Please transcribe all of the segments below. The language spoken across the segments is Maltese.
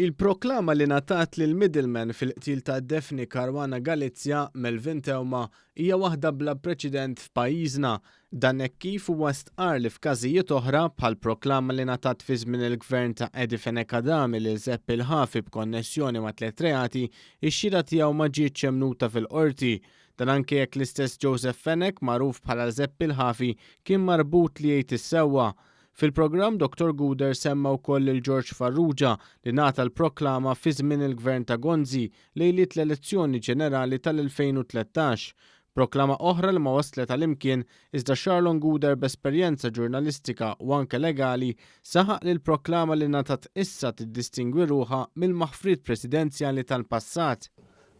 Il-proklama li ngħatat lil middleman fil-qtil ta' Daphne Caruana Galizia Melvin Theuma hija waħda bla preċedent f'pajjiżna. Dan hekk kif huwa stqarr li f'każijiet oħra bħal proklama li ngħatat fi żmien il-gvern ta' Edi Fenech Adami lil Zepp il-Ħafi b'konnessjoni ma' 3 reati, ix-xhieda tiegħu ma ġietx emmnuta fil-qorti. Dan anke jekk l-istess Joseph Fenech magħruf bħala Zepp il-Ħafi kien marbut li jgħid issewwa. Fil-programm Dr. Guder semma wkoll lil George Farrugia li ngħata l-proklama fi żmien il-gvern ta' Gonzi lejliet l-elezzjoni ġenerali tal-2013. Proklama oħra li ma waslet għal-imkien iżda Charlon Guder b'esperjenza ġurnalistika u anke legali saħaq li l-proklama li ngħatat issa tiddistingwi ruħha mill-maħfriet presidenzjali tal-passat.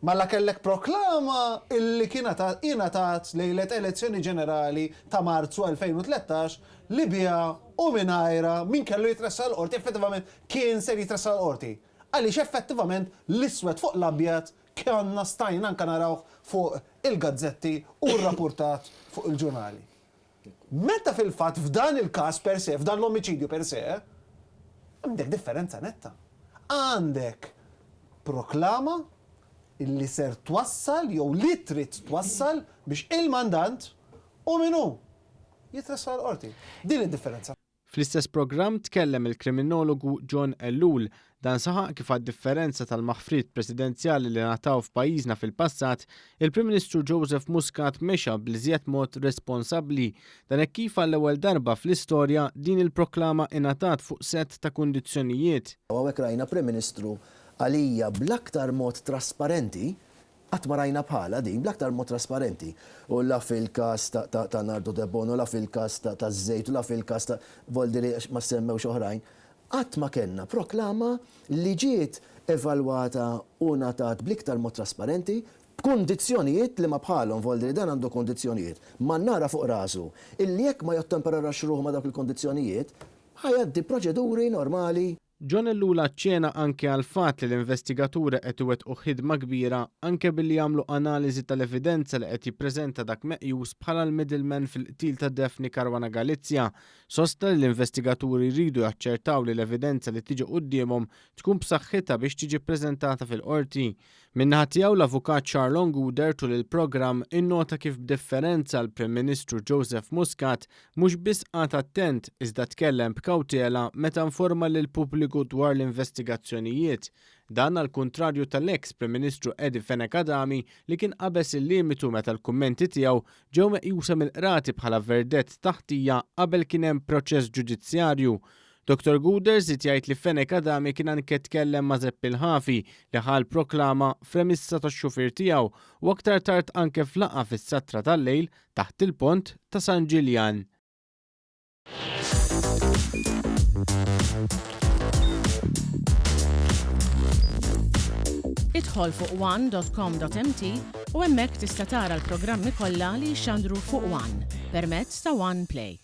Malla kellek proklama illi ingħatat lejlet elezzjoni ġenerali ta' Marzu 2013 li biha u mingħajrha min kellu jitressa l-qorti effettivament kien ser jitressa l-qorti. Għaliex effettivament l-iswed fuq l-abjad konna stajna anke narawh fuq il-gazzetti u rrapportat fuq il-ġurnali. Meta fil-fatt f'dan il-każ per se, f'dan l-omiċidju per se, għandek differenza netta. Għandek proklama illi ser twassal jew li trid twassal biex il-mandant u minnu jitressa l-qorti. Din id-differenza. Fl-istess programm tkellem il-kriminologu John Ellul dan saħaq kif għad-differenza tal-maħfriet presidenzjali li ngħataw f'pajjiżna fil-passat, il-Prim Ministru Joseph Muscat mexa bl-iżjed mod responsabbli. Dan hekk kif għall-ewwel darba fl-istorja din il-proklama ingħatat fuq set ta' kundizzjonijiet. Hawnhekk rajna Prim Ministru għalija bl-aktar mod trasparenti, qatt ma rajna bħala din, bl-aktar mod trasparenti. U la fil-każ ta' Nardo De Bono, la fil-każ ta' Żejt, u la fil-każ ta' Volderi ma semmewx oħrajn, qatt ma kellna proklama li ġiet evalwata u ngħatat bl-iktar mod trasparenti b'kundizzjonijiet li ma bħalhom Volderi dan għandu kundizzjonijiet. Ma nara fuq rasu illi jekk ma jottemperarax ruħu ma dawk il-kundizzjonijiet, ħajaddi proċeduri normali. John Ellul ċċena anke għal fatt li l-investigaturi qed iwettqu ħidma kbira anke billi jagħmlu analiżi tal-evidenza li qed jippreżenta dak meqjus bħala l-middleman fil-qtil ta' Daphne Caruana Galizia. Sosta li l-investigaturi jridu jaċċertaw li l-evidenza li tiġi qudiemhom tkun b'saħħitha biex tiġi ppreżentata fil-qorti. Min-naħa tiegħu l-avukat Charlon Guder tul il-programm innota kif b'differenza l-Prim Ministru Joseph Muscat mhux biss qagħad attent iżda tkellem b'kawtela meta informa lil pubbliku dwar l-investigazzjonijiet. Dan għal kontrarju tal-eks Prim Ministru Edi Fenech Adami li kien qabeż il-limitu meta l-kummenti tiegħu ġew meqjusa mill-qrati bħala verdett taħtija qabel kien hemm proċess ġudizzjarju. Dr. Guder żied jgħid li Fenech Adami kien anke tkellem ma' Zepp il-Ħafi li ħal proklama f'remissa tax-xufier tiegħu u aktar tard anke f'laqgħa fis-satra tal-lejl taħt il-pont ta' San Ġiljan. Idħol fuq one.com.mt u hemmhekk tista' tara l-programmi kollha li jxandru fuq One permezz ta' One Play.